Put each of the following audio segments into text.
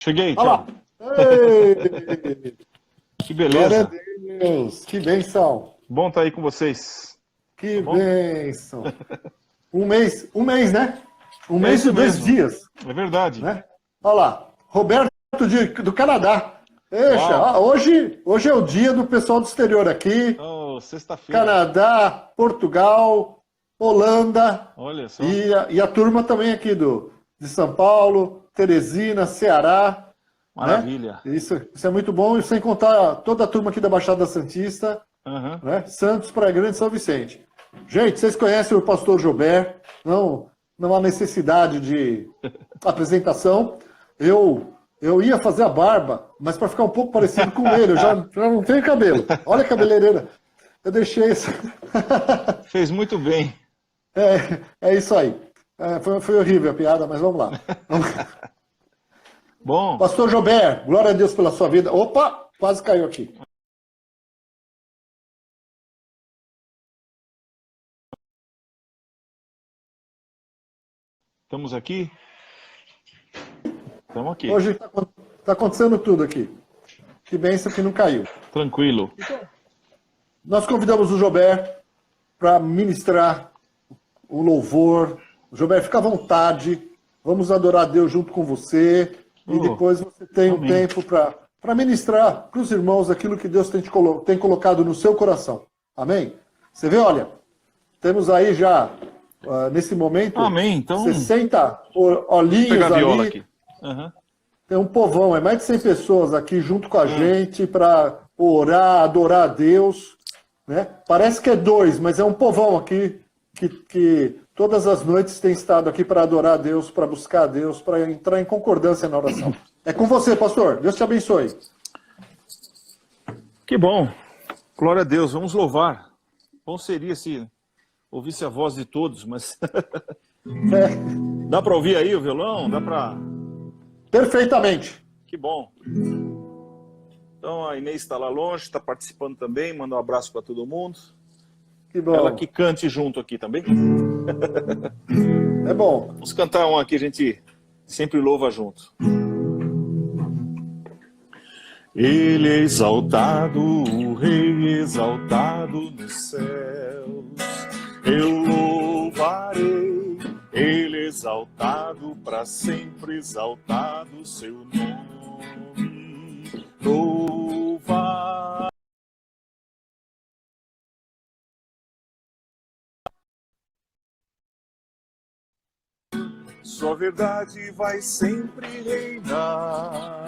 Cheguei, Olha lá. tchau. Ei! Que Glória a beleza. Deus! Que bênção! Bom estar aí com vocês. Que Tá bom? bênção! Um mês, né? Um É mês isso e 2 dias, É verdade. né? Olha lá. Roberto do Canadá. Eixa, Uau. hoje é o dia do pessoal do exterior aqui. Oh, sexta-feira. Canadá, Portugal, Holanda Olha só. e a turma também aqui de São Paulo, Teresina, Ceará. Maravilha. Né? Isso é muito bom, e sem contar toda a turma aqui da Baixada Santista, Aham. né? Santos, Praia Grande, São Vicente. Gente, vocês conhecem o pastor Joubert, não há necessidade de apresentação. Eu ia fazer a barba, mas para ficar um pouco parecido com ele, eu já não tenho cabelo. Olha a cabeleireira. Eu deixei isso. Fez muito bem. É isso aí. Foi horrível a piada, mas vamos lá. Bom, Pastor Joubert, glória a Deus pela sua vida. Opa, quase caiu aqui. estamos aqui? Estamos aqui. Hoje está acontecendo tudo aqui. Que bênção que não caiu. Tranquilo. Nós convidamos o Joubert para ministrar o louvor. Joubert, fica à vontade. Vamos adorar a Deus junto com você. E depois você tem um tempo para ministrar para os irmãos aquilo que Deus tem colocado no seu coração. Amém? Você vê, olha, temos aí já, nesse momento, Amém. Então, 60 vou olhinhos pegar a viola ali. aqui. Aham. Tem um povão, é mais de 100 pessoas aqui junto com a gente para orar, adorar a Deus. Né? Parece que é 2, mas é um povão aqui que todas as noites tem estado aqui para adorar a Deus, para buscar a Deus, para entrar em concordância na oração. É com você, pastor. Deus te abençoe. Que bom. Glória a Deus. Vamos louvar. Bom seria se ouvisse a voz de todos, mas dá para ouvir aí o violão? Dá para... Perfeitamente. Que bom. Então a Inês está lá longe, está participando também. Manda um abraço para todo mundo. Que bom. Ela que cante junto aqui também. É bom. Vamos cantar um aqui, a gente sempre louva junto. Ele é exaltado, o Rei exaltado nos céus. Eu louvarei, ele é exaltado, para sempre exaltado seu nome. Louvar. Sua verdade vai sempre reinar.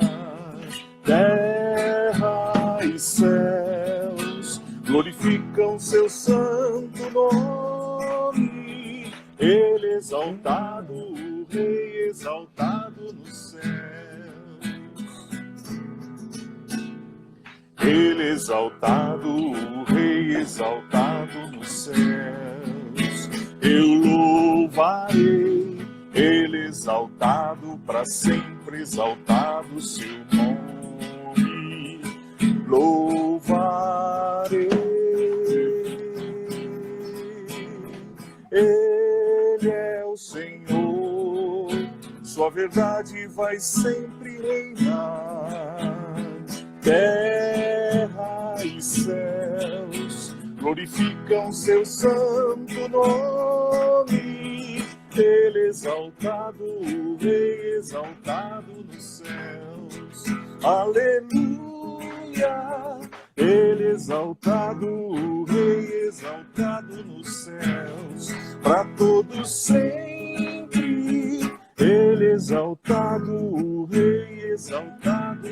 Terra e céus glorificam seu santo nome. Ele exaltado, o Rei exaltado nos céus. Ele exaltado, o Rei exaltado nos céus. Eu louvarei, ele exaltado, para sempre exaltado seu nome. Louvarei, ele é o Senhor, sua verdade vai sempre reinar. Terra e céus glorificam seu santo nome. Ele exaltado, o Rei exaltado nos céus. Aleluia! Ele exaltado, o Rei exaltado nos céus. Para todos sempre. Ele exaltado, o Rei exaltado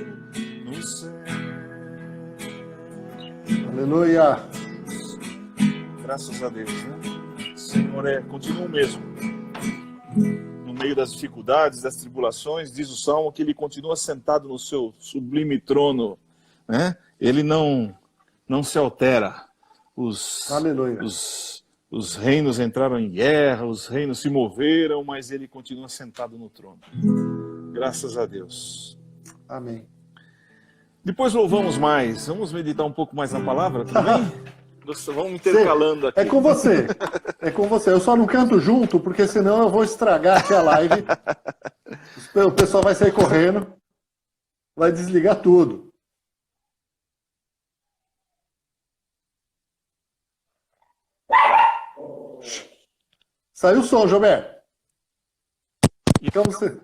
nos céus. Aleluia. Graças a Deus, né? O Senhor continua o mesmo. No meio das dificuldades, das tribulações, diz o Salmo que ele continua sentado no seu sublime trono, né? Ele não se altera. Aleluia. Os reinos entraram em guerra, os reinos se moveram, mas ele continua sentado no trono. Graças a Deus. Amém. Depois louvamos mais. Vamos meditar um pouco mais na palavra, tudo bem? Vamos intercalando aqui. É com você. É com você. Eu só não canto junto, porque senão eu vou estragar aqui a live. O pessoal vai sair correndo. vai desligar tudo. Saiu o som, Gilberto. Então você...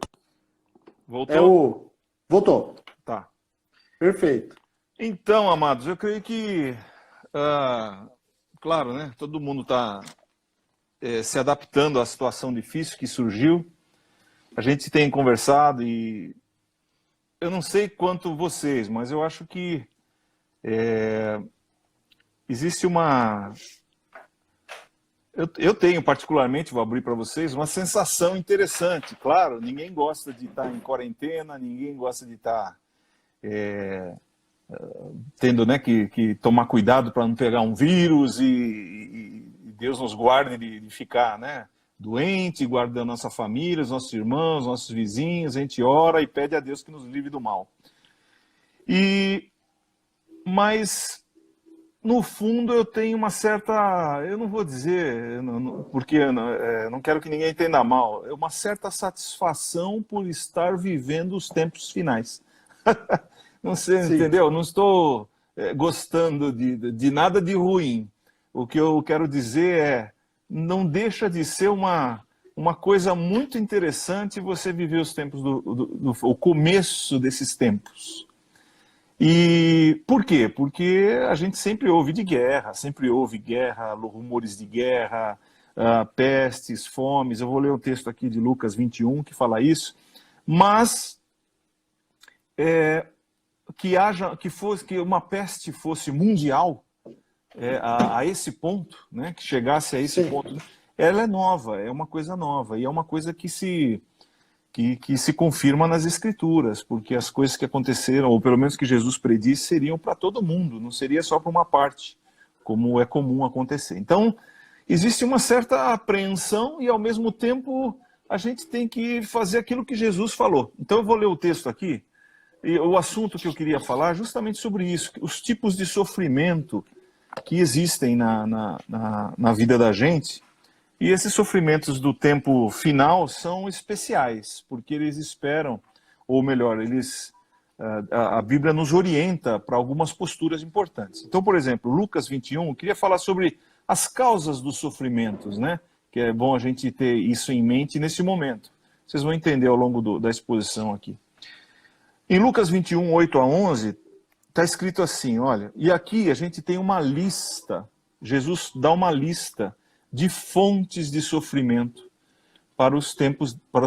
Voltou? Voltou. Tá. Perfeito. Então, amados, eu creio que, claro, né? Todo mundo está se adaptando à situação difícil que surgiu. A gente tem conversado e eu não sei quanto vocês, mas eu acho que existe uma... Eu tenho particularmente, vou abrir para vocês, uma sensação interessante. Claro, ninguém gosta de estar em quarentena, ninguém gosta de estar tendo, né, que tomar cuidado para não pegar um vírus e Deus nos guarde de ficar, né, doente, guarda a nossa família, os nossos irmãos, nossos vizinhos. A gente ora e pede a Deus que nos livre do mal. Mas no fundo eu tenho uma certa, eu não vou dizer, porque não quero que ninguém entenda mal, é uma certa satisfação por estar vivendo os tempos finais. Não sei, Sim. entendeu? Não estou gostando de nada de ruim. O que eu quero dizer é, não deixa de ser uma coisa muito interessante você viver os tempos o começo desses tempos. E por quê? Porque a gente sempre ouve de guerra, rumores de guerra, pestes, fomes. Eu vou ler um texto aqui de Lucas 21 que fala isso, mas que uma peste fosse mundial a esse ponto, né, que chegasse a esse ponto, ela é nova, é uma coisa nova, e é uma coisa que se confirma nas Escrituras, porque as coisas que aconteceram, ou pelo menos que Jesus predisse, seriam para todo mundo, não seria só para uma parte, como é comum acontecer. Então, existe uma certa apreensão e, ao mesmo tempo, a gente tem que fazer aquilo que Jesus falou. Então, eu vou ler o texto aqui, e o assunto que eu queria falar é justamente sobre isso, os tipos de sofrimento que existem na vida da gente. E esses sofrimentos do tempo final são especiais, porque eles esperam, ou melhor, a Bíblia nos orienta para algumas posturas importantes. Então, por exemplo, Lucas 21, eu queria falar sobre as causas dos sofrimentos, né? Que é bom a gente ter isso em mente nesse momento. Vocês vão entender ao longo da exposição aqui. Em Lucas 21, 8 a 11, está escrito assim, olha, e aqui a gente tem uma lista, Jesus dá uma lista de fontes de sofrimento para os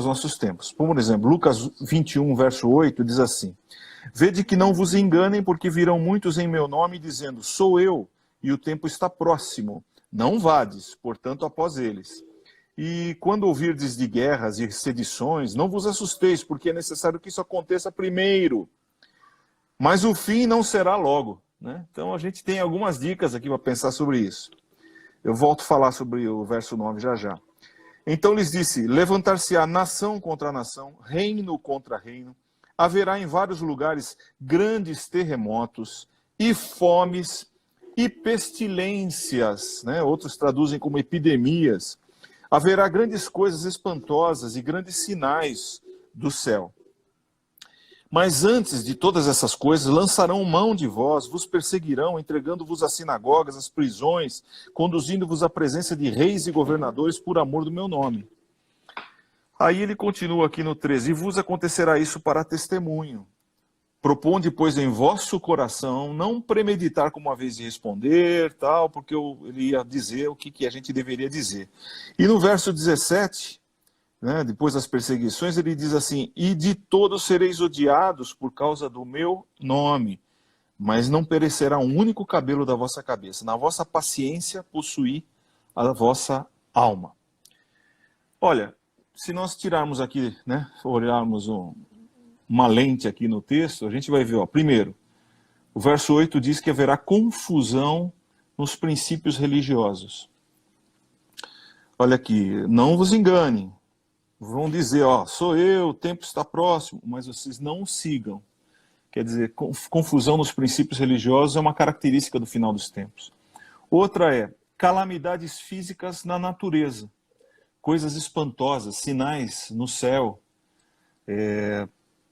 nossos tempos. Por exemplo, Lucas 21, verso 8, diz assim: Vede que não vos enganem, porque virão muitos em meu nome, dizendo, sou eu, e o tempo está próximo. Não vades, portanto, após eles. E quando ouvirdes de guerras e sedições, não vos assusteis, porque é necessário que isso aconteça primeiro. Mas o fim não será logo, né? Então a gente tem algumas dicas aqui para pensar sobre isso. Eu volto a falar sobre o verso 9 já já. Então lhes disse, levantar-se-á nação contra nação, reino contra reino, haverá em vários lugares grandes terremotos e fomes e pestilências, né? Outros traduzem como epidemias. Haverá grandes coisas espantosas e grandes sinais do céu. Mas antes de todas essas coisas, lançarão mão de vós, vos perseguirão, entregando-vos às sinagogas, às prisões, conduzindo-vos à presença de reis e governadores por amor do meu nome. Aí ele continua aqui no 13, e vos acontecerá isso para testemunho. Proponde, pois, em vosso coração, não premeditar como uma vez de responder, tal, porque ele ia dizer o que a gente deveria dizer. E no verso 17... né, depois das perseguições, ele diz assim, e de todos sereis odiados por causa do meu nome, mas não perecerá um único cabelo da vossa cabeça. Na vossa paciência possuí a vossa alma. Olha, se nós tirarmos aqui, né, olharmos uma lente aqui no texto, a gente vai ver, ó, primeiro, o verso 8 diz que haverá confusão nos princípios religiosos. Olha aqui, não vos enganem. Vão dizer, ó, sou eu, o tempo está próximo, mas vocês não o sigam. Quer dizer, confusão nos princípios religiosos é uma característica do final dos tempos. Outra é calamidades físicas na natureza, coisas espantosas, sinais no céu.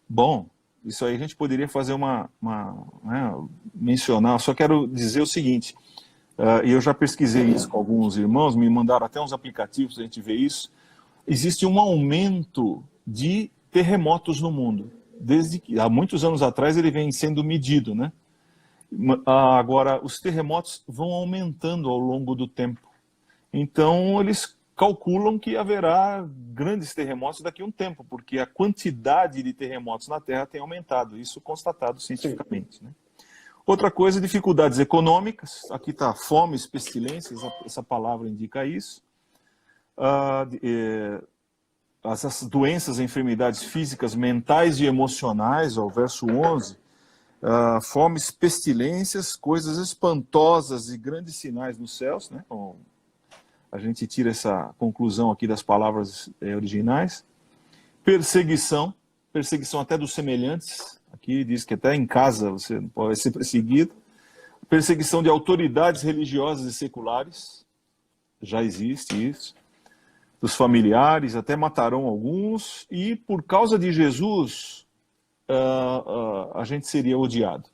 Bom, isso aí a gente poderia fazer né, mencionar. Só quero dizer o seguinte, e eu já pesquisei isso com alguns irmãos, me mandaram até uns aplicativos para a gente ver isso. Existe um aumento de terremotos no mundo. Desde que, há muitos anos atrás, ele vem sendo medido, né? Agora, os terremotos vão aumentando ao longo do tempo. Então, eles calculam que haverá grandes terremotos daqui a um tempo, porque a quantidade de terremotos na Terra tem aumentado, isso constatado cientificamente, né? Outra coisa, dificuldades econômicas. Aqui está fomes, pestilências, essa palavra indica isso. Essas doenças, enfermidades físicas, mentais e emocionais, ao verso 11. Fomes, pestilências, coisas espantosas e grandes sinais nos céus, né? A gente tira essa conclusão aqui das palavras originais. Perseguição até dos semelhantes. Aqui diz que até em casa você não pode ser perseguido. Perseguição de autoridades religiosas e seculares. Já existe isso. Dos familiares, até matarão alguns. E por causa de Jesus, a gente seria odiado.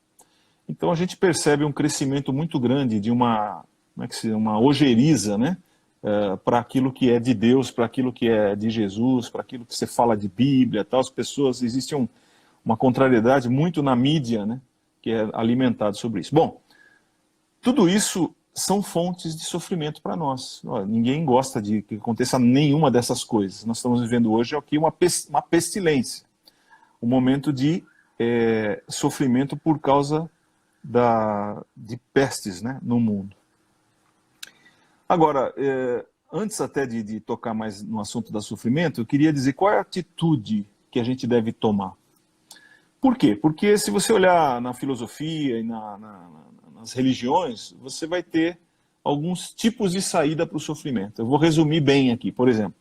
Então a gente percebe um crescimento muito grande de uma ojeriza, né? Para aquilo que é de Deus, para aquilo que é de Jesus, para aquilo que você fala de Bíblia, tal. As pessoas, existe uma contrariedade muito na mídia, né? Que é alimentado sobre isso. Bom, tudo isso são fontes de sofrimento para nós. Ninguém gosta de que aconteça nenhuma dessas coisas. Nós estamos vivendo hoje aqui uma pestilência, um momento de sofrimento por causa de pestes, né, no mundo. Agora, antes até de tocar mais no assunto do sofrimento, eu queria dizer qual é a atitude que a gente deve tomar. Por quê? Porque se você olhar na filosofia e nas religiões, você vai ter alguns tipos de saída para o sofrimento. Eu vou resumir bem aqui. Por exemplo,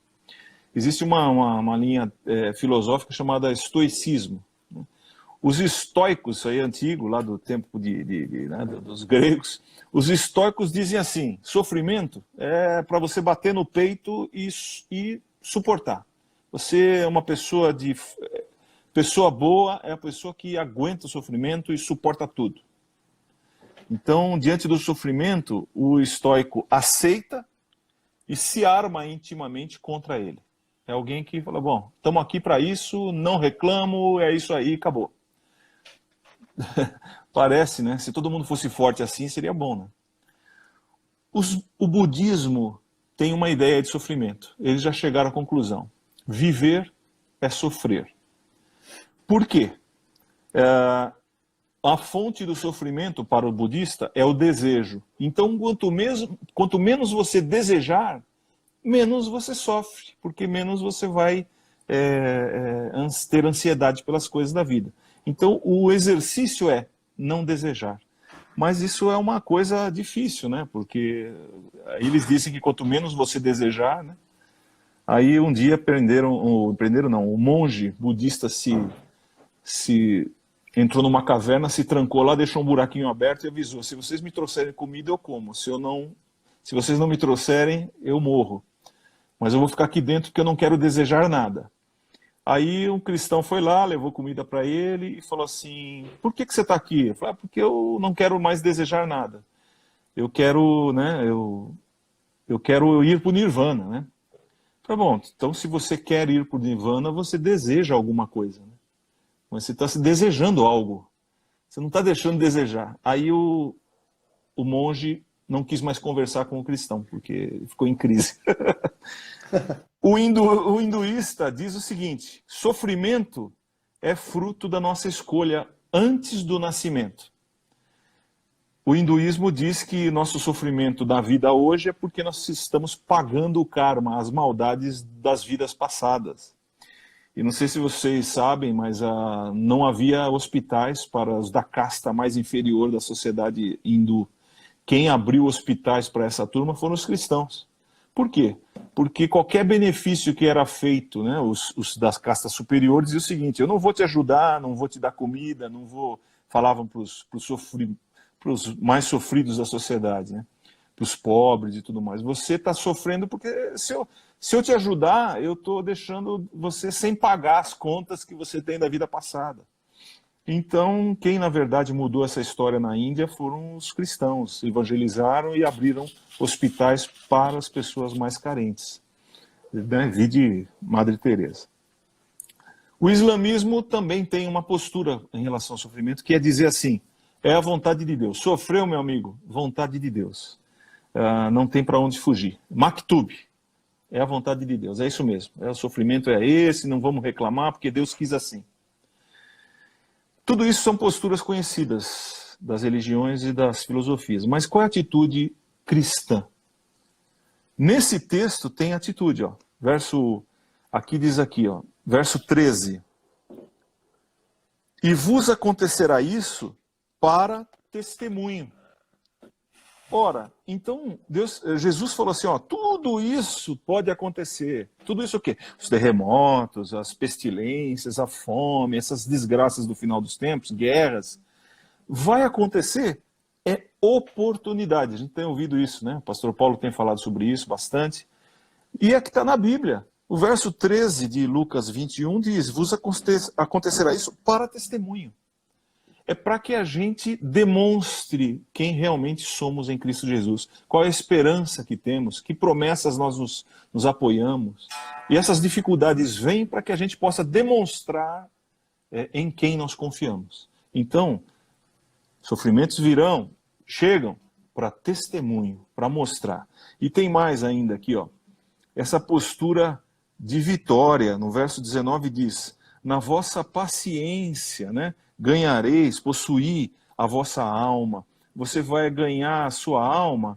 existe uma linha filosófica chamada estoicismo. Os estoicos, isso aí é antigo, lá do tempo né, dos gregos, os estoicos dizem assim: sofrimento é para você bater no peito e suportar. Você é uma pessoa boa, é a pessoa que aguenta o sofrimento e suporta tudo. Então, diante do sofrimento, o estoico aceita e se arma intimamente contra ele. É alguém que fala: bom, estamos aqui para isso, não reclamo, é isso aí, acabou. Parece, né? Se todo mundo fosse forte assim, seria bom, né? O budismo tem uma ideia de sofrimento. Eles já chegaram à conclusão: viver é sofrer. Por quê? A fonte do sofrimento para o budista é o desejo. Então, quanto menos você desejar, menos você sofre, porque menos você vai ter ansiedade pelas coisas da vida. Então, o exercício é não desejar. Mas isso é uma coisa difícil, né? Porque eles dizem que quanto menos você desejar, né? Aí um dia o monge budista se entrou numa caverna, se trancou lá, deixou um buraquinho aberto e avisou: se vocês me trouxerem comida, eu como. Se vocês não me trouxerem, eu morro. Mas eu vou ficar aqui dentro porque eu não quero desejar nada. Aí um cristão foi lá, levou comida para ele e falou assim: por que você está aqui? Eu falei: porque eu não quero mais desejar nada. Eu quero, né, eu quero ir para o Nirvana, né? Tá bom, então se você quer ir para o Nirvana, você deseja alguma coisa, né? Mas você está se desejando algo. Você não está deixando de desejar. Aí o monge não quis mais conversar com o cristão, porque ele ficou em crise. O hinduísta diz o seguinte: sofrimento é fruto da nossa escolha antes do nascimento. O hinduísmo diz que nosso sofrimento da vida hoje é porque nós estamos pagando o karma, as maldades das vidas passadas. E não sei se vocês sabem, mas não havia hospitais para os da casta mais inferior da sociedade hindu. Quem abriu hospitais para essa turma foram os cristãos. Por quê? Porque qualquer benefício que era feito, né, os das castas superiores, diziam o seguinte: eu não vou te ajudar, não vou te dar comida, não vou... Falavam para os mais sofridos da sociedade, né, para os pobres e tudo mais. Você está sofrendo porque se eu te ajudar, eu estou deixando você sem pagar as contas que você tem da vida passada. Então, quem na verdade mudou essa história na Índia foram os cristãos, evangelizaram e abriram hospitais para as pessoas mais carentes, né? Vide Madre Teresa. O islamismo também tem uma postura em relação ao sofrimento, que é dizer assim, é a vontade de Deus. Sofreu, meu amigo, vontade de Deus. Não tem para onde fugir. Maktub, é a vontade de Deus, é isso mesmo. O sofrimento é esse, não vamos reclamar, porque Deus quis assim. Tudo isso são posturas conhecidas das religiões e das filosofias. Mas qual é a atitude cristã? Nesse texto tem atitude, ó. Aqui diz aqui, ó, verso 13. E vos acontecerá isso para testemunho. Ora, então Jesus falou assim, ó, tudo isso pode acontecer. Tudo isso o quê? Os terremotos, as pestilências, a fome, essas desgraças do final dos tempos, guerras. Vai acontecer, é oportunidade. A gente tem ouvido isso, né? O pastor Paulo tem falado sobre isso bastante. E é que está na Bíblia. O verso 13 de Lucas 21 diz, vos acontecerá isso para testemunho. É para que a gente demonstre quem realmente somos em Cristo Jesus. Qual é a esperança que temos, que promessas nós nos apoiamos. E essas dificuldades vêm para que a gente possa demonstrar em quem nós confiamos. Então, sofrimentos virão, chegam para testemunho, para mostrar. E tem mais ainda aqui, ó. Essa postura de vitória, no verso 19 diz, na vossa paciência, né, ganhareis, possuir a vossa alma. Você vai ganhar a sua alma,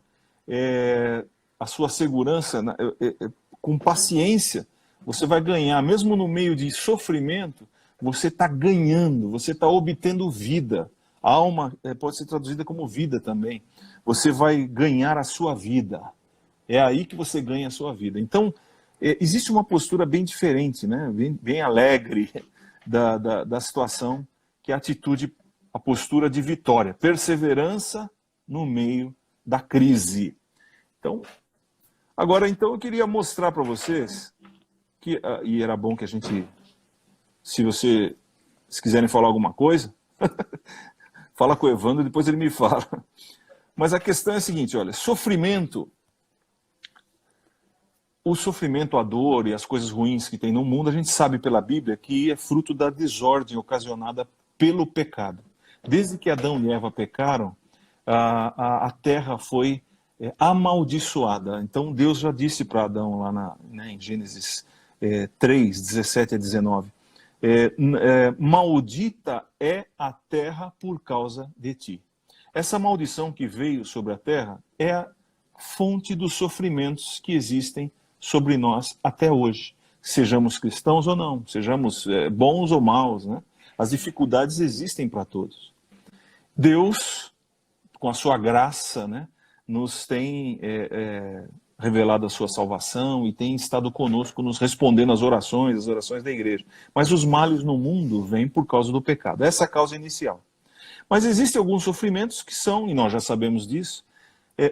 a sua segurança, com paciência. Você vai ganhar, mesmo no meio de sofrimento, você está ganhando, você está obtendo vida. A alma pode ser traduzida como vida também. Você vai ganhar a sua vida. É aí que você ganha a sua vida. Então, existe uma postura bem diferente, né? Bem alegre da situação, que é a postura de vitória, perseverança no meio da crise. Então, agora eu queria mostrar para vocês, e era bom que a gente, se quiserem falar alguma coisa, fala com o Evandro, depois ele me fala. Mas a questão é a seguinte, olha, o sofrimento, a dor e as coisas ruins que tem no mundo, a gente sabe pela Bíblia que é fruto da desordem ocasionada pelo pecado. Desde que Adão e Eva pecaram, a terra foi amaldiçoada. Então Deus já disse para Adão lá em Gênesis 3, 17 a 19, maldita é a terra por causa de ti. Essa maldição que veio sobre a terra é a fonte dos sofrimentos que existem sobre nós até hoje. Sejamos cristãos ou não, sejamos bons ou maus, né? As dificuldades existem para todos. Deus, com a sua graça, né, nos tem revelado a sua salvação e tem estado conosco, nos respondendo às orações da igreja. Mas os males no mundo vêm por causa do pecado. Essa é a causa inicial. Mas existem alguns sofrimentos que são, e nós já sabemos disso,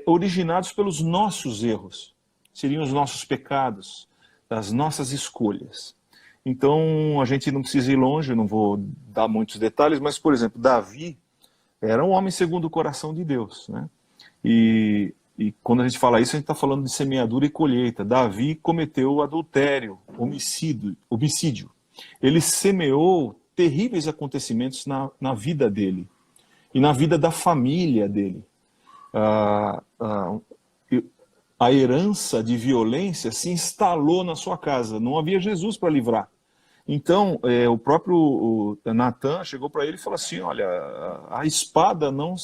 originados pelos nossos erros. Seriam os nossos pecados, as nossas escolhas. Então, a gente não precisa ir longe, eu não vou dar muitos detalhes, mas, por exemplo, Davi era um homem segundo o coração de Deus, né? E quando a gente fala isso, a gente está falando de semeadura e colheita. Davi cometeu adultério, homicídio. Ele semeou terríveis acontecimentos na vida dele e na vida da família dele. A herança de violência se instalou na sua casa. Não havia Jesus para livrar. Então, o próprio Natan chegou para ele e falou assim, olha, a espada não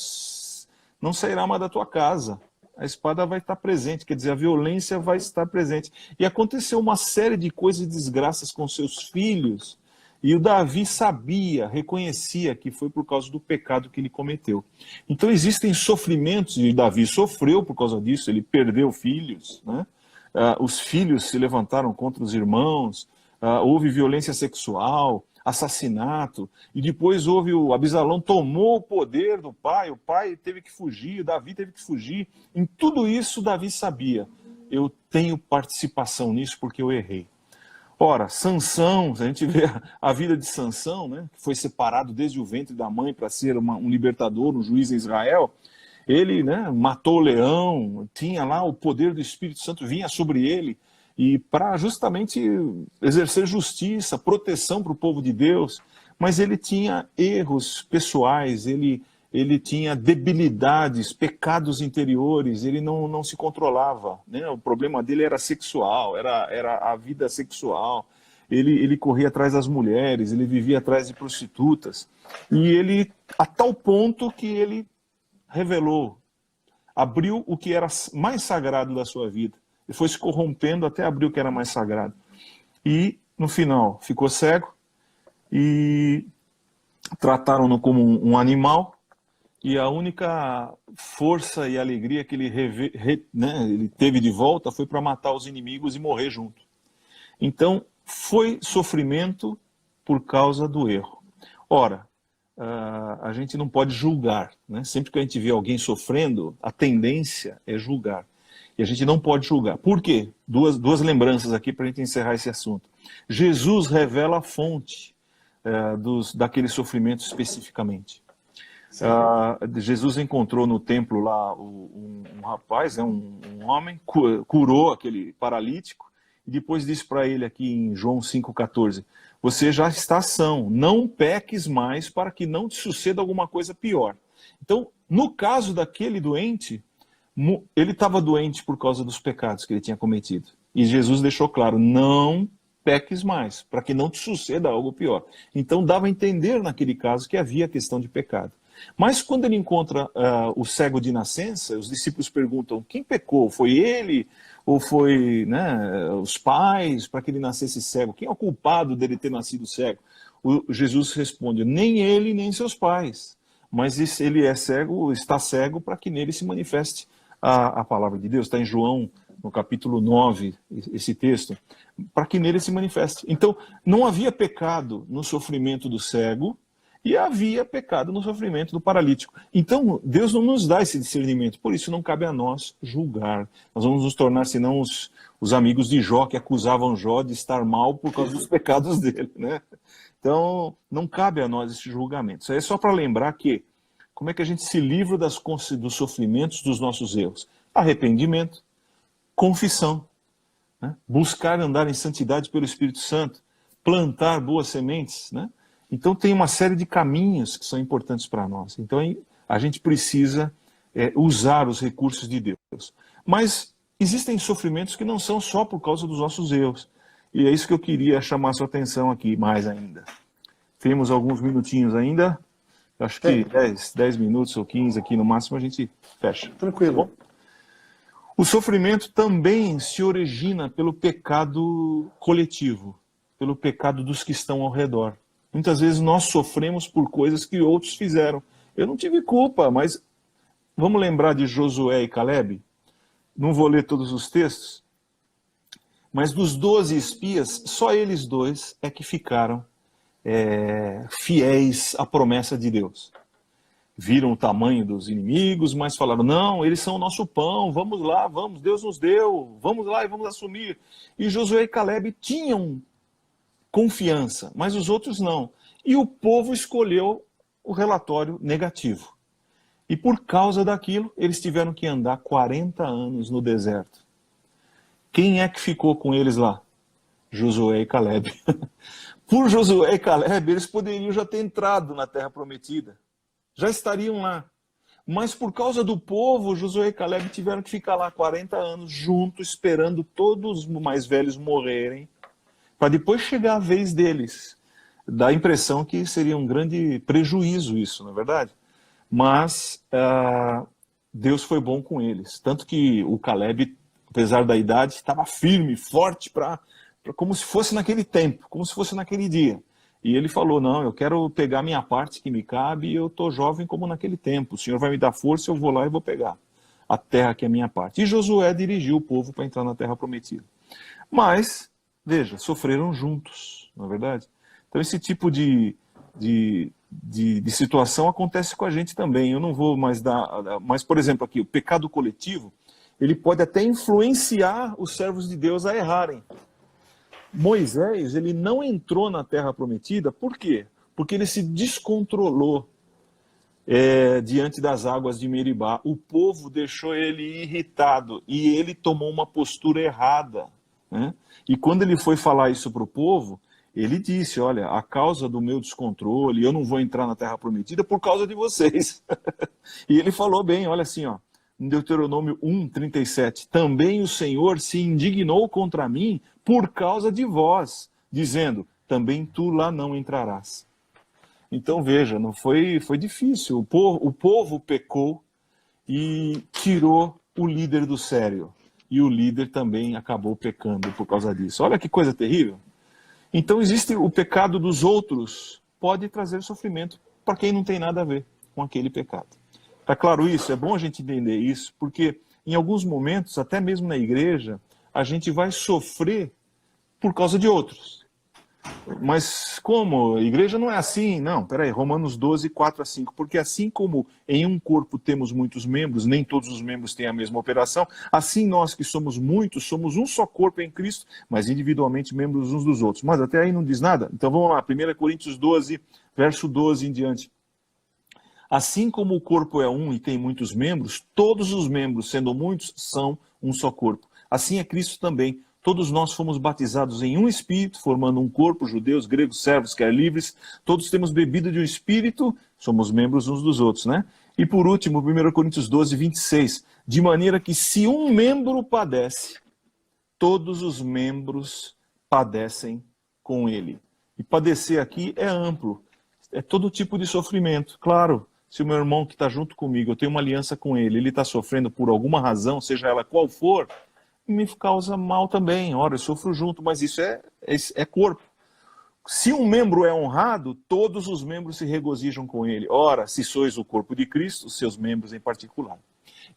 sairá mais da tua casa. A espada vai estar presente, quer dizer, a violência vai estar presente. E aconteceu uma série de coisas e desgraças com seus filhos, e o Davi sabia, reconhecia que foi por causa do pecado que ele cometeu. Então existem sofrimentos, e Davi sofreu por causa disso, ele perdeu filhos, né? Os filhos se levantaram contra os irmãos, houve violência sexual, assassinato, e depois o Absalão tomou o poder do pai, o pai teve que fugir, Davi teve que fugir. Em tudo isso Davi sabia, eu tenho participação nisso porque eu errei. Ora, Sansão, a gente vê a vida de Sansão, né, que foi separado desde o ventre da mãe para ser um libertador, um juiz em Israel. Ele, né, matou o leão, tinha lá o poder do Espírito Santo, vinha sobre ele, e para justamente exercer justiça, proteção para o povo de Deus. Mas ele tinha erros pessoais, ele tinha debilidades, pecados interiores, ele não se controlava, né? O problema dele era sexual, era a vida sexual. Ele corria atrás das mulheres, ele vivia atrás de prostitutas. E ele, a tal ponto que ele revelou, abriu o que era mais sagrado da sua vida. Ele foi se corrompendo até abrir o que era mais sagrado. E, no final, ficou cego e trataram-no como um animal. E a única força e alegria que ele teve de volta foi para matar os inimigos e morrer junto. Então, foi sofrimento por causa do erro. Ora, a gente não pode julgar, né? Sempre que a gente vê alguém sofrendo, a tendência é julgar. E a gente não pode julgar. Por quê? Duas lembranças aqui para a gente encerrar esse assunto. Jesus revela a fonte daquele sofrimento especificamente. Jesus encontrou no templo lá um rapaz, né, um homem, curou aquele paralítico, e depois disse para ele aqui em João 5,14, você já está são, não peques mais para que não te suceda alguma coisa pior. Então, no caso daquele doente, ele estava doente por causa dos pecados que ele tinha cometido. E Jesus deixou claro, não peques mais, para que não te suceda algo pior. Então, dava a entender naquele caso que havia questão de pecado. Mas quando ele encontra o cego de nascença, os discípulos perguntam, quem pecou? Foi ele ou foi, né, os pais para que ele nascesse cego? Quem é o culpado dele ter nascido cego? Jesus responde, nem ele nem seus pais, mas ele é cego, está cego para que nele se manifeste a palavra de Deus. Está em João, no capítulo 9, esse texto, para que nele se manifeste. Então, não havia pecado no sofrimento do cego, e havia pecado no sofrimento do paralítico. Então, Deus não nos dá esse discernimento, por isso não cabe a nós julgar. Nós vamos nos tornar, senão, os amigos de Jó, que acusavam Jó de estar mal por causa dos pecados dele, né? Então, não cabe a nós esse julgamento. Isso aí é só para lembrar que, como é que a gente se livra dos sofrimentos dos nossos erros? Arrependimento, confissão, né? Buscar andar em santidade pelo Espírito Santo, plantar boas sementes, né? Então tem uma série de caminhos que são importantes para nós. Então a gente precisa usar os recursos de Deus. Mas existem sofrimentos que não são só por causa dos nossos erros. E é isso que eu queria chamar a sua atenção aqui mais ainda. Temos alguns minutinhos ainda. Acho que 10 minutos ou 15 aqui no máximo a gente fecha. Tranquilo. Bom, o sofrimento também se origina pelo pecado coletivo, pelo pecado dos que estão ao redor. Muitas vezes nós sofremos por coisas que outros fizeram. Eu não tive culpa, mas vamos lembrar de Josué e Calebe? Não vou ler todos os textos, mas dos 12 espias, só eles dois é que ficaram fiéis à promessa de Deus. Viram o tamanho dos inimigos, mas falaram, não, eles são o nosso pão, vamos lá, vamos, Deus nos deu, vamos lá e vamos assumir. E Josué e Calebe tinham confiança, mas os outros não. E o povo escolheu o relatório negativo. E por causa daquilo, eles tiveram que andar 40 anos no deserto. Quem é que ficou com eles lá? Josué e Calebe. Por Josué e Calebe, eles poderiam já ter entrado na Terra Prometida. Já estariam lá. Mas por causa do povo, Josué e Calebe tiveram que ficar lá 40 anos juntos, esperando todos os mais velhos morrerem, para depois chegar a vez deles. Dá a impressão que seria um grande prejuízo isso, não é verdade? Mas Deus foi bom com eles. Tanto que o Calebe, apesar da idade, estava firme, forte, como se fosse naquele tempo, como se fosse naquele dia. E ele falou, não, eu quero pegar minha parte que me cabe e eu estou jovem como naquele tempo. O Senhor vai me dar força, eu vou lá e vou pegar a terra que é minha parte. E Josué dirigiu o povo para entrar na terra prometida. Mas... veja, sofreram juntos, não é verdade? Então esse tipo de situação acontece com a gente também. Eu não vou mais dar... Mas, por exemplo, aqui, o pecado coletivo, ele pode até influenciar os servos de Deus a errarem. Moisés, ele não entrou na Terra Prometida, por quê? Porque ele se descontrolou diante das águas de Meribá. O povo deixou ele irritado e ele tomou uma postura errada, né? E quando ele foi falar isso para o povo, ele disse, olha, a causa do meu descontrole, eu não vou entrar na Terra Prometida por causa de vocês. E ele falou bem, olha assim, ó, em Deuteronômio 1:37, também o Senhor se indignou contra mim por causa de vós, dizendo, também tu lá não entrarás. Então veja, não foi difícil, o povo pecou e tirou o líder do sério. E o líder também acabou pecando por causa disso. Olha que coisa terrível. Então existe o pecado dos outros, pode trazer sofrimento para quem não tem nada a ver com aquele pecado. Tá claro isso? É bom a gente entender isso, porque em alguns momentos, até mesmo na igreja, a gente vai sofrer por causa de outros. Mas como? A igreja não é assim. Não, peraí, Romanos 12, 4-5. Porque assim como em um corpo temos muitos membros, nem todos os membros têm a mesma operação, assim nós que somos muitos, somos um só corpo em Cristo, mas individualmente membros uns dos outros. Mas até aí não diz nada. Então vamos lá, 1 Coríntios 12, verso 12 em diante. Assim como o corpo é um e tem muitos membros, todos os membros, sendo muitos, são um só corpo. Assim é Cristo também. Todos nós fomos batizados em um Espírito, formando um corpo, judeus, gregos, servos, quer livres. Todos temos bebido de um Espírito, somos membros uns dos outros, né? E por último, 1 Coríntios 12, 26. De maneira que se um membro padece, todos os membros padecem com ele. E padecer aqui é amplo. É todo tipo de sofrimento. Claro, se o meu irmão que está junto comigo, eu tenho uma aliança com ele, ele está sofrendo por alguma razão, seja ela qual for, me causa mal também. Ora, eu sofro junto, mas isso é corpo. Se um membro é honrado, todos os membros se regozijam com ele. Ora, se sois o corpo de Cristo, seus membros em particular.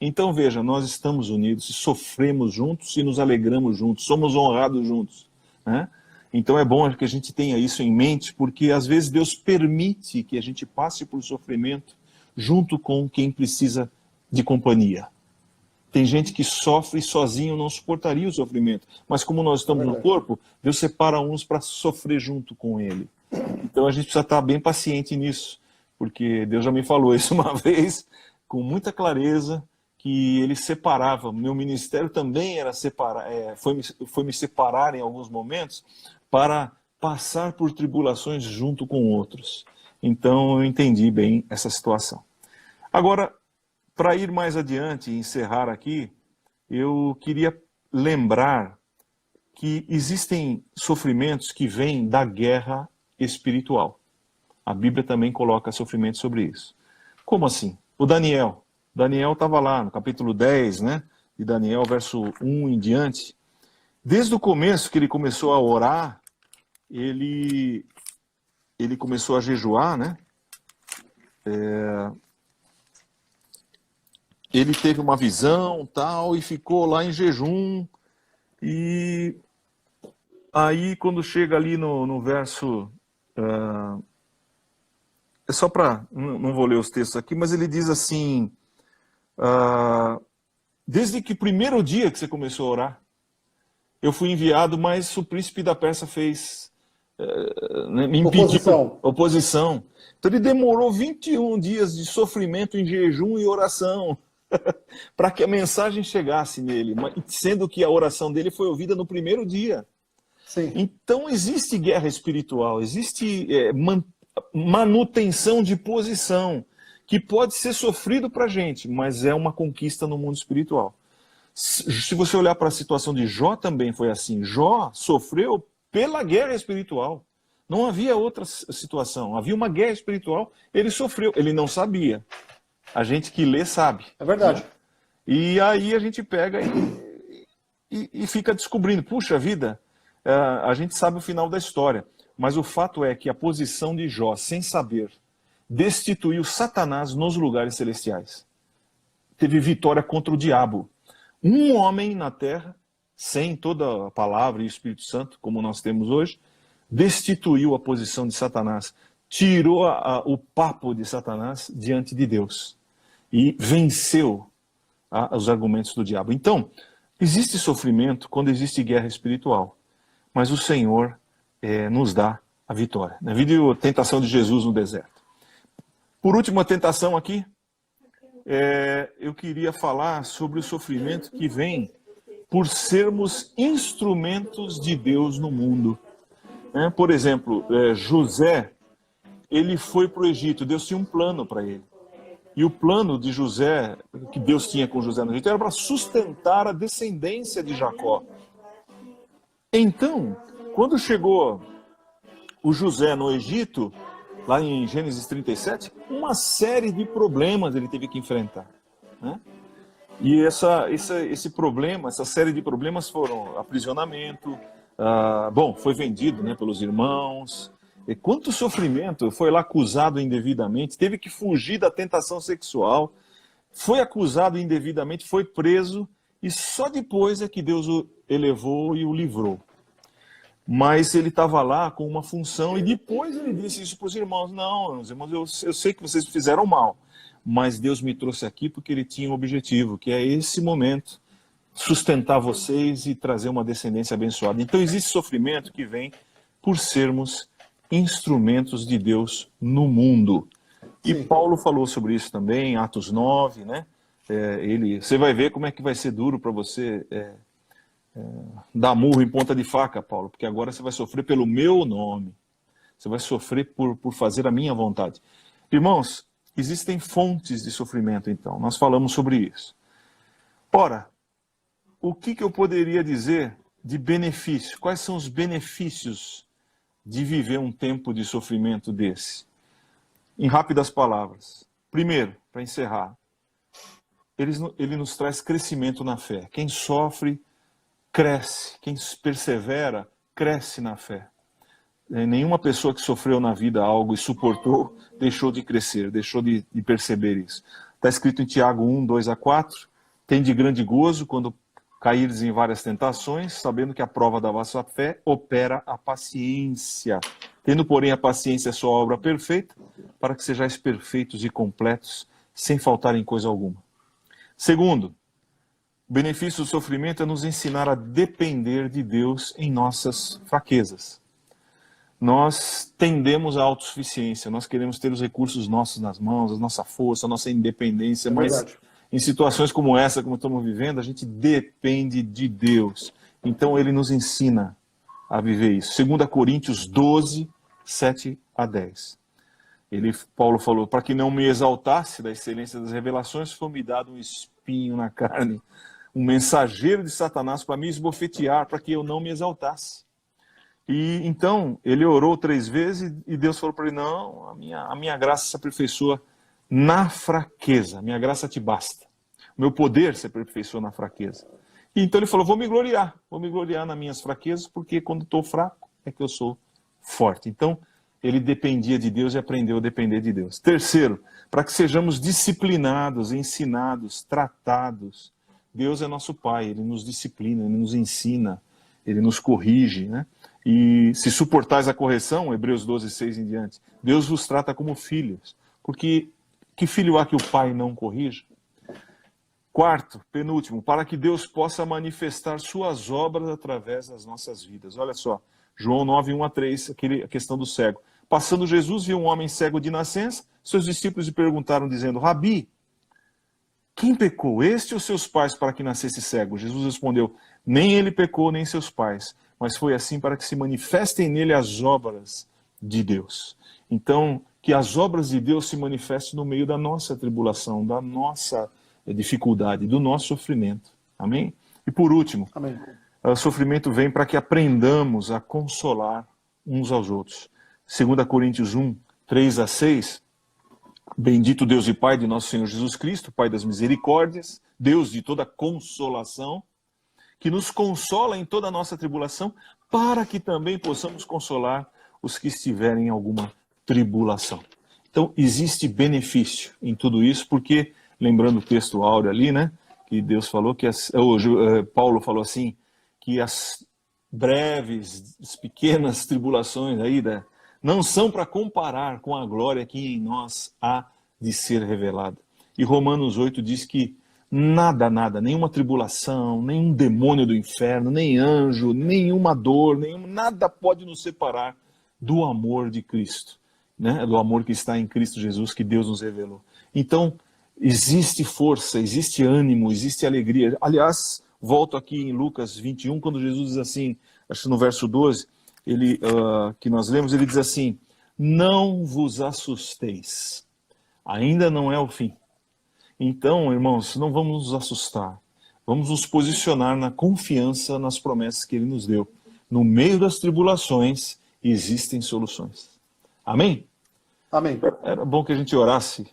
Então, veja, nós estamos unidos, sofremos juntos e nos alegramos juntos, somos honrados juntos, né? Então é bom que a gente tenha isso em mente, porque às vezes Deus permite que a gente passe por sofrimento junto com quem precisa de companhia. Tem gente que sofre sozinho, não suportaria o sofrimento. Mas como nós estamos no corpo, Deus separa uns para sofrer junto com ele. Então a gente precisa estar bem paciente nisso. Porque Deus já me falou isso uma vez, com muita clareza, que ele separava. Meu ministério também era foi me separar em alguns momentos para passar por tribulações junto com outros. Então eu entendi bem essa situação. Agora, para ir mais adiante e encerrar aqui, eu queria lembrar que existem sofrimentos que vêm da guerra espiritual. A Bíblia também coloca sofrimento sobre isso. Como assim? O Daniel estava lá no capítulo 10, né, de Daniel, verso 1 em diante. Desde o começo que ele começou a orar, ele começou a jejuar, né? Ele teve uma visão, tal, e ficou lá em jejum. E aí, quando chega ali no verso... é só para... Não vou ler os textos aqui, mas ele diz assim... desde que o primeiro dia que você começou a orar, eu fui enviado, mas o príncipe da Pérsia fez... me impediu. Oposição. Então ele demorou 21 dias de sofrimento em jejum e oração para que a mensagem chegasse nele, sendo que a oração dele foi ouvida no primeiro dia. Sim. Então existe guerra espiritual, existe manutenção de posição, que pode ser sofrido para a gente, mas é uma conquista no mundo espiritual. Se você olhar para a situação de Jó, também foi assim. Jó sofreu pela guerra espiritual. Não havia outra situação, havia uma guerra espiritual, ele sofreu, ele não sabia. A gente que lê sabe. É verdade. Né? E aí a gente pega e fica descobrindo, puxa vida, a gente sabe o final da história. Mas o fato é que a posição de Jó, sem saber, destituiu Satanás nos lugares celestiais. Teve vitória contra o diabo. Um homem na terra, sem toda a palavra e o Espírito Santo, como nós temos hoje, destituiu a posição de Satanás, tirou o papo de Satanás diante de Deus e venceu os argumentos do diabo. Então, existe sofrimento quando existe guerra espiritual. mas o Senhor nos dá a vitória. Na vídeo, a tentação de Jesus no deserto. Por último, a tentação aqui, eu queria falar sobre o sofrimento que vem por sermos instrumentos de Deus no mundo. Por exemplo, José, ele foi para o Egito, Deus tinha um plano para ele. E o plano de José, que Deus tinha com José no Egito, era para sustentar a descendência de Jacó. Então, quando chegou o José no Egito, lá em Gênesis 37, uma série de problemas ele teve que enfrentar, né? E esse problema, essa série de problemas foram aprisionamento, foi vendido, né, pelos irmãos. E quanto sofrimento, foi lá acusado indevidamente, teve que fugir da tentação sexual, foi acusado indevidamente, foi preso, e só depois é que Deus o elevou e o livrou. Mas ele estava lá com uma função, e depois ele disse isso para os irmãos: não, irmãos, eu sei que vocês fizeram mal, mas Deus me trouxe aqui porque ele tinha um objetivo, que é esse momento, sustentar vocês e trazer uma descendência abençoada. Então existe sofrimento que vem por sermos instrumentos de Deus no mundo. E Sim. Paulo falou sobre isso também, em Atos 9, né? Você vai ver como é que vai ser duro para você dar murro em ponta de faca, Paulo, porque agora você vai sofrer pelo meu nome. Você vai sofrer por fazer a minha vontade. Irmãos, existem fontes de sofrimento, então. Nós falamos sobre isso. Ora, o que eu poderia dizer de benefício? Quais são os benefícios de viver um tempo de sofrimento desse? Em rápidas palavras. Primeiro, para encerrar, ele nos traz crescimento na fé. Quem sofre, cresce. Quem persevera, cresce na fé. Nenhuma pessoa que sofreu na vida algo e suportou, deixou de crescer, deixou de perceber isso. Está escrito em Tiago 1, 2-4, tem de grande gozo quando caíres em várias tentações, sabendo que a prova da vossa fé opera a paciência. Tendo, porém, a paciência a sua obra perfeita, para que sejais perfeitos e completos, sem faltar em coisa alguma. Segundo, o benefício do sofrimento é nos ensinar a depender de Deus em nossas fraquezas. Nós tendemos à autossuficiência, nós queremos ter os recursos nossos nas mãos, a nossa força, a nossa independência, mas em situações como essa, como estamos vivendo, a gente depende de Deus. Então ele nos ensina a viver isso. 2 Coríntios 12, 7-10. Paulo falou: para que não me exaltasse da excelência das revelações, foi-me dado um espinho na carne, um mensageiro de Satanás para me esbofetear, para que eu não me exaltasse. E então ele orou 3 vezes e Deus falou para ele: não, a minha graça se aperfeiçoa na fraqueza, minha graça te basta. O meu poder se aperfeiçoa na fraqueza. E então ele falou: vou me gloriar nas minhas fraquezas, porque quando estou fraco é que eu sou forte. Então ele dependia de Deus e aprendeu a depender de Deus. Terceiro, para que sejamos disciplinados, ensinados, tratados. Deus é nosso Pai, Ele nos disciplina, Ele nos ensina, Ele nos corrige, né? E se suportais a correção, Hebreus 12, 6 em diante, Deus vos trata como filhos. Porque que filho há que o pai não corrija? Quarto, penúltimo, para que Deus possa manifestar suas obras através das nossas vidas. Olha só, João 9, 1-3, a questão do cego. Passando Jesus, viu um homem cego de nascença, seus discípulos lhe perguntaram, dizendo: Rabi, quem pecou, este ou seus pais, para que nascesse cego? Jesus respondeu: nem ele pecou, nem seus pais, mas foi assim para que se manifestem nele as obras de Deus. Então, que as obras de Deus se manifestem no meio da nossa tribulação, da nossa dificuldade, do nosso sofrimento. Amém? E por último, Amém. O sofrimento vem para que aprendamos a consolar uns aos outros. 2 Coríntios 1, 3-6, bendito Deus e Pai de nosso Senhor Jesus Cristo, Pai das misericórdias, Deus de toda consolação, que nos consola em toda a nossa tribulação, para que também possamos consolar os que estiverem em alguma tribulação. Então, existe benefício em tudo isso, porque, lembrando o texto áureo ali, né, que Deus falou, Paulo falou assim, que as breves, as pequenas tribulações aí, não são para comparar com a glória que em nós há de ser revelada. E Romanos 8 diz que Nada, nada, nenhuma tribulação, nenhum demônio do inferno, nem anjo, nenhuma dor, nada pode nos separar do amor de Cristo, né? Do amor que está em Cristo Jesus, que Deus nos revelou. Então, existe força, existe ânimo, existe alegria. Aliás, volto aqui em Lucas 21, quando Jesus diz assim, acho que no verso 12, que nós lemos, ele diz assim: não vos assusteis, ainda não é o fim. Então, irmãos, não vamos nos assustar. Vamos nos posicionar na confiança nas promessas que Ele nos deu. No meio das tribulações, existem soluções. Amém? Amém. Era bom que a gente orasse,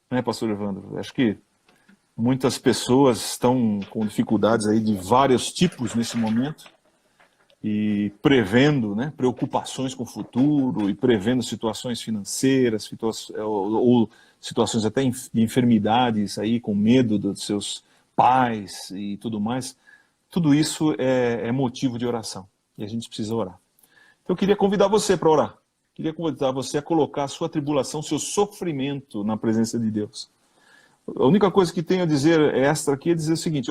né, pastor Evandro? Acho que muitas pessoas estão com dificuldades aí de vários tipos nesse momento e prevendo, né, preocupações com o futuro e prevendo situações financeiras, ou situações até de enfermidades aí, com medo dos seus pais e tudo mais. Tudo isso é motivo de oração e a gente precisa orar. Então eu queria convidar você para orar. Queria convidar você a colocar a sua tribulação, seu sofrimento na presença de Deus. A única coisa que tenho a dizer extra aqui é dizer o seguinte: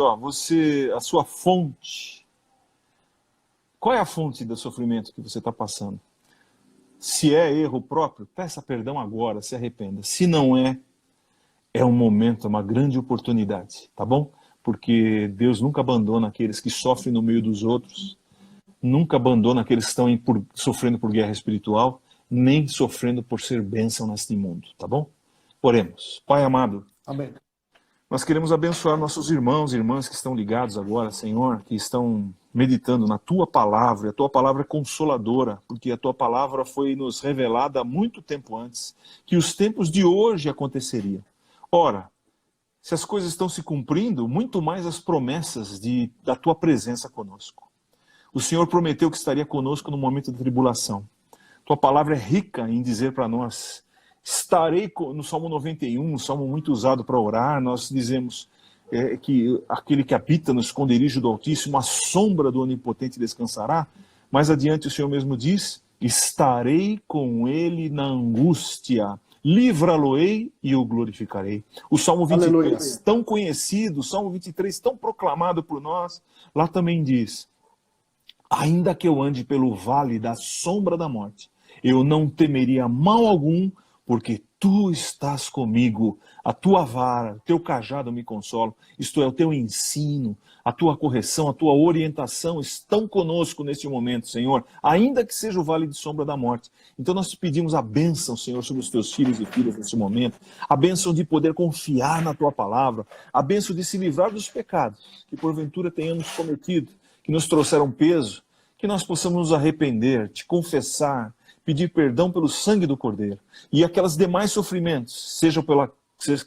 a sua fonte. Qual é a fonte do sofrimento que você está passando? Se é erro próprio, peça perdão agora, se arrependa. Se não é, é um momento, é uma grande oportunidade, tá bom? Porque Deus nunca abandona aqueles que sofrem no meio dos outros, nunca abandona aqueles que estão sofrendo por guerra espiritual, nem sofrendo por ser bênção neste mundo, tá bom? Oremos. Pai amado, Amém. nós queremos abençoar nossos irmãos e irmãs que estão ligados agora, Senhor, que estão meditando na Tua Palavra. A Tua Palavra é consoladora, porque a Tua Palavra foi nos revelada há muito tempo antes, que os tempos de hoje aconteceriam. Ora, se as coisas estão se cumprindo, muito mais as promessas da Tua presença conosco. O Senhor prometeu que estaria conosco no momento da tribulação. Tua Palavra é rica em dizer para nós: estarei, no Salmo 91, um salmo muito usado para orar, nós dizemos que aquele que habita no esconderijo do Altíssimo, a sombra do Onipotente descansará. Mais adiante o Senhor mesmo diz: estarei com ele na angústia, livra-lo-ei e o glorificarei. O Salmo 23, aleluia, tão conhecido, o Salmo 23, tão proclamado por nós, lá também diz: ainda que eu ande pelo vale da sombra da morte, eu não temeria mal algum, porque tu estás comigo, a tua vara, o teu cajado me consolam, isto é, o teu ensino, a tua correção, a tua orientação estão conosco neste momento, Senhor, ainda que seja o vale de sombra da morte. Então nós te pedimos a bênção, Senhor, sobre os teus filhos e filhas neste momento, a bênção de poder confiar na tua palavra, a bênção de se livrar dos pecados que porventura tenhamos cometido, que nos trouxeram peso, que nós possamos nos arrepender, te confessar, pedir perdão pelo sangue do Cordeiro. E aquelas demais sofrimentos, seja pela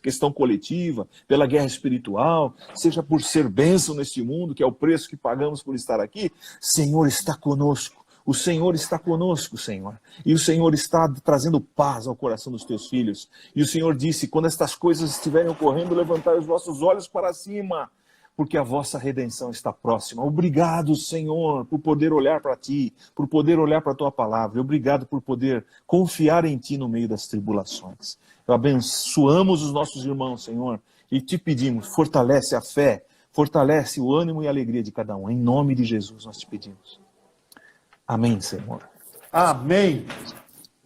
questão coletiva, pela guerra espiritual, seja por ser bênção neste mundo, que é o preço que pagamos por estar aqui, Senhor está conosco. O Senhor está conosco, Senhor. E o Senhor está trazendo paz ao coração dos teus filhos. E o Senhor disse: quando estas coisas estiverem ocorrendo, levantai os vossos olhos para cima, porque a vossa redenção está próxima. Obrigado, Senhor, por poder olhar para Ti, por poder olhar para a Tua palavra. Obrigado por poder confiar em Ti no meio das tribulações. Abençoamos os nossos irmãos, Senhor, e Te pedimos, fortalece a fé, fortalece o ânimo e a alegria de cada um. Em nome de Jesus nós Te pedimos. Amém, Senhor. Amém.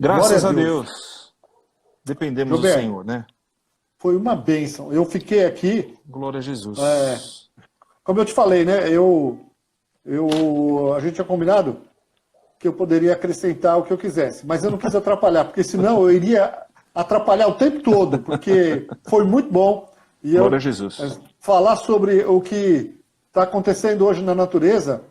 Graças a Deus. Dependemos do Senhor, né? Foi uma bênção. Eu fiquei aqui... Glória a Jesus. Como eu te falei, né? A gente tinha combinado que eu poderia acrescentar o que eu quisesse, mas eu não quis atrapalhar, porque senão eu iria atrapalhar o tempo todo, porque foi muito bom. E Glória a Jesus. Falar sobre o que está acontecendo hoje na natureza,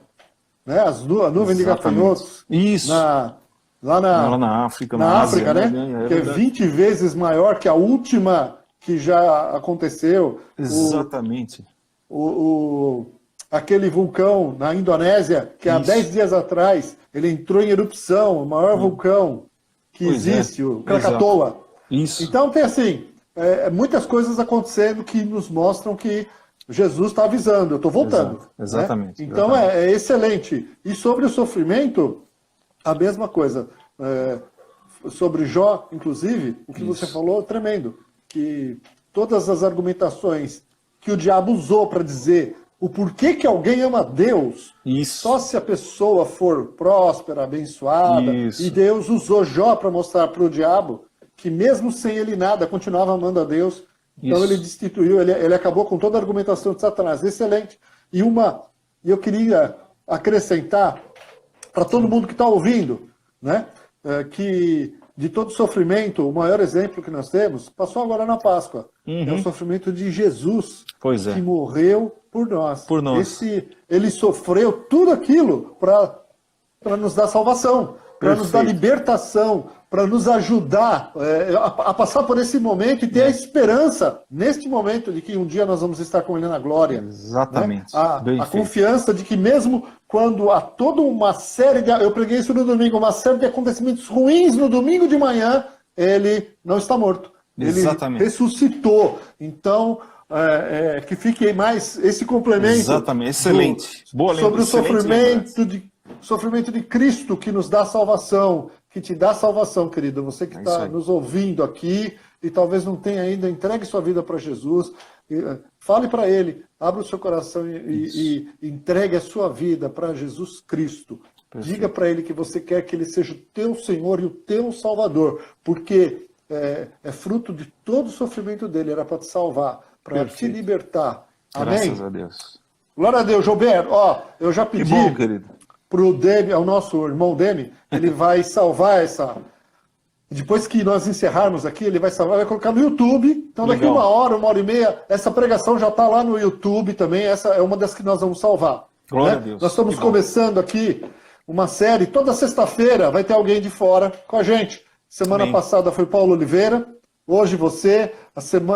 né? A nuvem de gafanhotos. Isso. Lá na África, na Ásia, África, né? Que é 20 vezes maior que a última que já aconteceu. Exatamente. Aquele vulcão na Indonésia, que há 10 dias atrás ele entrou em erupção, o maior vulcão que existe, o Krakatoa. Isso. Então tem assim, muitas coisas acontecendo que nos mostram que Jesus está avisando, eu estou voltando. Exatamente. Né? Então é excelente. E sobre o sofrimento, a mesma coisa. Sobre Jó, inclusive, o que você falou, tremendo. Que todas as argumentações que o diabo usou para dizer o porquê que alguém ama Deus, Isso. só se a pessoa for próspera, abençoada. Isso. E Deus usou Jó para mostrar para o diabo que mesmo sem ele nada, continuava amando a Deus. Então Isso. ele destituiu, ele acabou com toda a argumentação de Satanás. Excelente. E eu queria acrescentar para todo mundo que está ouvindo, né, que de todo sofrimento, o maior exemplo que nós temos, passou agora na Páscoa. É o sofrimento de Jesus, Pois é. que morreu por nós. Por nós. Ele sofreu tudo aquilo para nos dar salvação, para nos dar Perfeito. libertação, para nos ajudar a passar por esse momento e ter a esperança, neste momento, de que um dia nós vamos estar com Ele na glória. Exatamente. Né? Bem A feito. confiança de que mesmo quando há toda uma série de... Eu preguei isso no domingo, uma série de acontecimentos ruins no domingo de manhã, Ele não está morto. Exatamente. Ele ressuscitou. Então, que fique mais esse complemento. Exatamente. Excelente. Boa Sobre o excelente lembrança. sofrimento de Cristo que nos dá salvação, que te dá salvação, querido. Você que É está isso aí. nos ouvindo aqui e talvez não tenha ainda, entregue sua vida para Jesus. Fale para Ele, abra o seu coração e entregue a sua vida para Jesus Cristo. Perfeito. Diga para Ele que você quer que Ele seja o teu Senhor e o teu Salvador, porque é fruto de todo o sofrimento dele, era para te salvar, para te Perfeito. libertar. Amém? Graças a Deus. Glória a Deus, Gilberto. Eu já Que pedi bom, querido. para o Demi, ao nosso irmão Demi, ele vai salvar essa... Depois que nós encerrarmos aqui, ele vai salvar, vai colocar no YouTube. Então daqui Legal. uma hora e meia, essa pregação já está lá no YouTube também. Essa é uma das que nós vamos salvar. Glória né? a Deus. Nós estamos Que bom. começando aqui uma série. Toda sexta-feira vai ter alguém de fora com a gente. Semana Amém. passada foi Paulo Oliveira. Hoje você.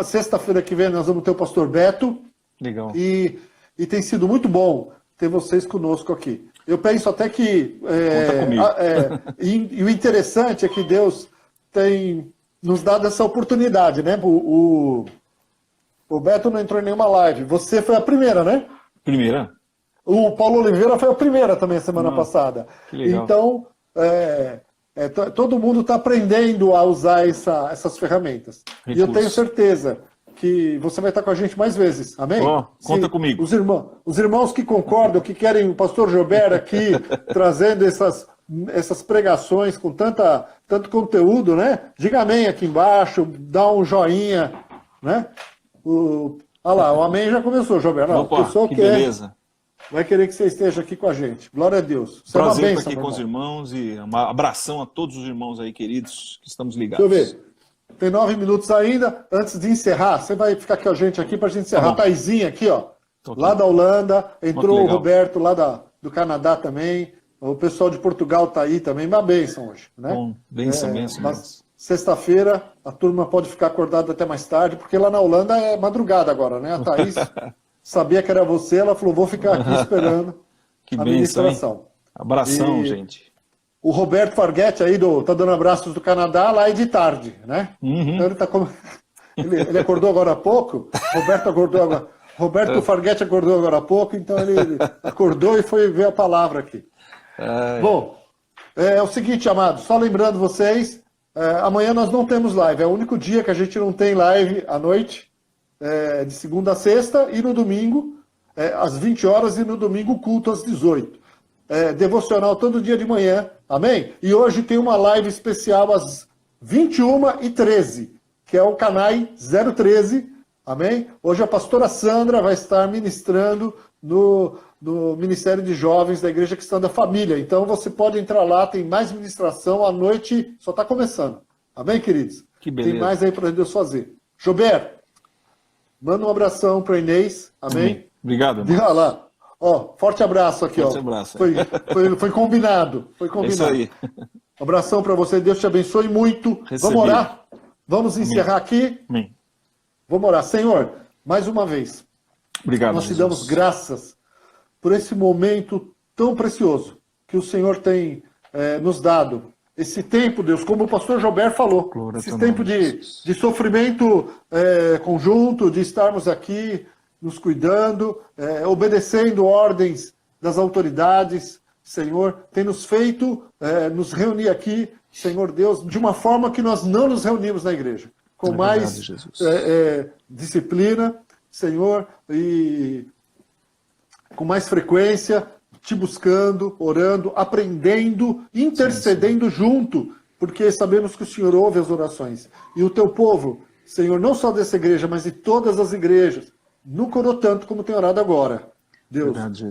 Sexta-feira que vem nós vamos ter o pastor Beto. Legal. E tem sido muito bom ter vocês conosco aqui. Eu penso até que... Conta comigo. E o interessante é que Deus tem nos dado essa oportunidade, né? O Beto não entrou em nenhuma live. Você foi a primeira, né? Primeira? O Paulo Oliveira foi a primeira também semana passada. que legal. Então, todo mundo está aprendendo a usar essas ferramentas. E eu Recursos. tenho certeza que você vai estar com a gente mais vezes. Amém? Conta comigo. Os irmãos que concordam, que querem o pastor Gilberto aqui trazendo essas pregações com tanto conteúdo, né? Diga amém aqui embaixo, dá um joinha, né? Olha lá, o amém já começou, Gilberto. Não, Opa, o pessoal que quer, beleza. vai querer que você esteja aqui com a gente. Glória a Deus. Você é uma Prazer bênção, estar aqui meu com os irmão. irmãos e um abração a todos os irmãos aí, queridos, que estamos ligados. Deixa eu ver. Tem 9 minutos ainda. Antes de encerrar, você vai ficar com a gente aqui para a gente encerrar. Tá A bom. Taizinha aqui, ó. Tô aqui. Lá da Holanda. Entrou o legal. Roberto lá do Canadá também. O pessoal de Portugal tá aí também. Uma bênção hoje, né? Bom, benção, benção, mas benção. sexta-feira a turma pode ficar acordada até mais tarde, porque lá na Holanda é madrugada agora, né? A Thaís sabia que era você, ela falou, vou ficar aqui esperando Que a benção, hein? ministração. Abração, E- gente. O Roberto Farguetti aí tá dando abraços do Canadá, lá é de tarde, né? Então ele tá ele acordou agora há pouco, Roberto acordou agora. Roberto Farguetti acordou agora há pouco, então ele acordou e foi ver a palavra aqui. Ai, Bom, é o seguinte, amados, só lembrando vocês, amanhã nós não temos live, é o único dia que a gente não tem live à noite, de segunda a sexta, e no domingo, às 20 horas, e no domingo culto às 18. Devocional todo dia de manhã, amém? E hoje tem uma live especial às 21h13, que é o Canai 013, amém? Hoje a pastora Sandra vai estar ministrando no Ministério de Jovens da Igreja Cristã da Família. Então você pode entrar lá, tem mais ministração, a noite só está começando. Amém, queridos? Que beleza. Tem mais aí para Deus fazer. Gilberto, manda um abração para Inês, amém? Obrigado, irmão. Olha lá. Ó, forte abraço aqui, Forte ó. abraço. Foi combinado. Foi É combinado. isso aí. Abração para você, Deus te abençoe muito. Recebi. Vamos orar? Vamos encerrar aqui? Amém. Vamos orar. Senhor, mais uma vez, Obrigado, nós te Jesus. damos graças por esse momento tão precioso que o Senhor tem nos dado. Esse tempo, Deus, como o pastor Gilberto falou, Glória a esse teu tempo nome, Jesus. de sofrimento conjunto, de estarmos aqui nos cuidando, obedecendo ordens das autoridades, Senhor, tem nos feito nos reunir aqui, Senhor Deus, de uma forma que nós não nos reunimos na igreja, com É verdade, mais Jesus. disciplina, Senhor, e com mais frequência, te buscando, orando, aprendendo, intercedendo junto, porque sabemos que o Senhor ouve as orações. E o teu povo, Senhor, não só dessa igreja, mas de todas as igrejas, nunca orou tanto como tem orado agora. Deus. Verdade,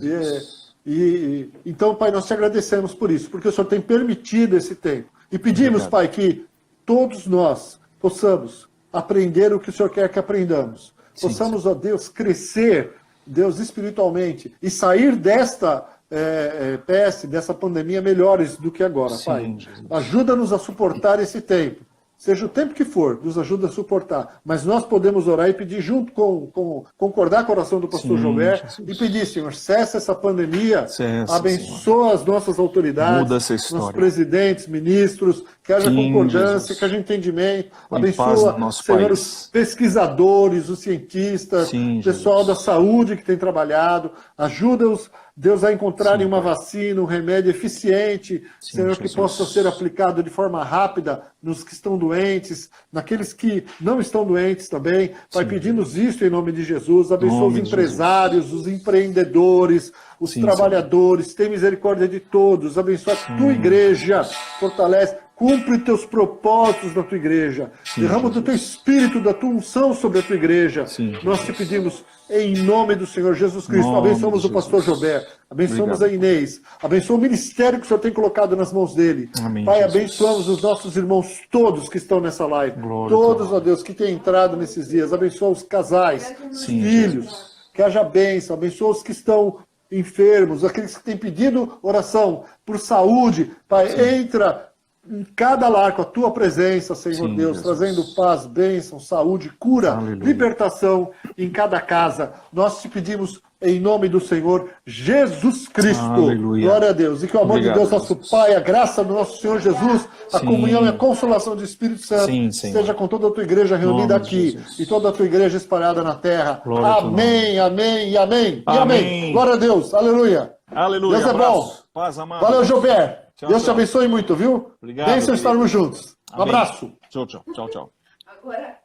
Então, Pai, nós te agradecemos por isso, porque o Senhor tem permitido esse tempo. E pedimos, Pai, que todos nós possamos aprender o que o Senhor quer que aprendamos. Possamos, ó Deus, crescer, Deus, espiritualmente, e sair desta peste, dessa pandemia, melhores do que agora, Pai. Ajuda-nos a suportar esse tempo. Seja o tempo que for, nos ajuda a suportar. Mas nós podemos orar e pedir junto concordar com a oração do pastor Jober e pedir, Senhor, cessa essa pandemia, abençoa as nossas autoridades, muda essa história. Nossos presidentes, ministros, que haja concordância, que haja entendimento, abençoa, Senhor, os pesquisadores, os cientistas, o pessoal da saúde que tem trabalhado, ajuda-os, Deus, a encontrarem uma vacina, um remédio eficiente, Senhor, que possa ser aplicado de forma rápida nos que estão doentes, naqueles que não estão doentes também. Pai, pedimos isso em nome de Jesus. Abençoa os empresários, os empreendedores, os trabalhadores. Tem misericórdia de todos. Abençoa a tua igreja. Fortalece. Cumpre teus propósitos na tua igreja. Derrama do teu espírito, da tua unção sobre a tua igreja. Nós te pedimos em nome do Senhor Jesus Cristo. Abençoamos o pastor Jober. Abençoamos a Inês. Abençoa o ministério que o Senhor tem colocado nas mãos dele. Amém, Pai, Jesus. abençoamos os nossos irmãos todos que estão nessa live. Todos, ó Deus, que têm entrado nesses dias. Abençoa os casais, os filhos. Que haja bênção. Abençoa os que estão enfermos, aqueles que têm pedido oração por saúde. Pai, entra em cada lar com a tua presença, Senhor Deus, trazendo paz, bênção, saúde, cura, libertação em cada casa. Nós te pedimos em nome do Senhor Jesus Cristo. Glória a Deus. E que o amor de Deus, nosso Pai, a graça do nosso Senhor Jesus, a comunhão e a consolação do Espírito Santo esteja com toda a tua igreja reunida aqui e toda a tua igreja espalhada na terra. Amém, amém e amém. E amém. Glória a Deus. Aleluia. Aleluia. Deus é bom. Paz, amado. Valeu, Jober. Tchau, Deus te tchau. abençoe muito, viu? Obrigado. Bênção estarmos juntos. Um Amém. abraço. Tchau, tchau. Tchau, tchau. Agora.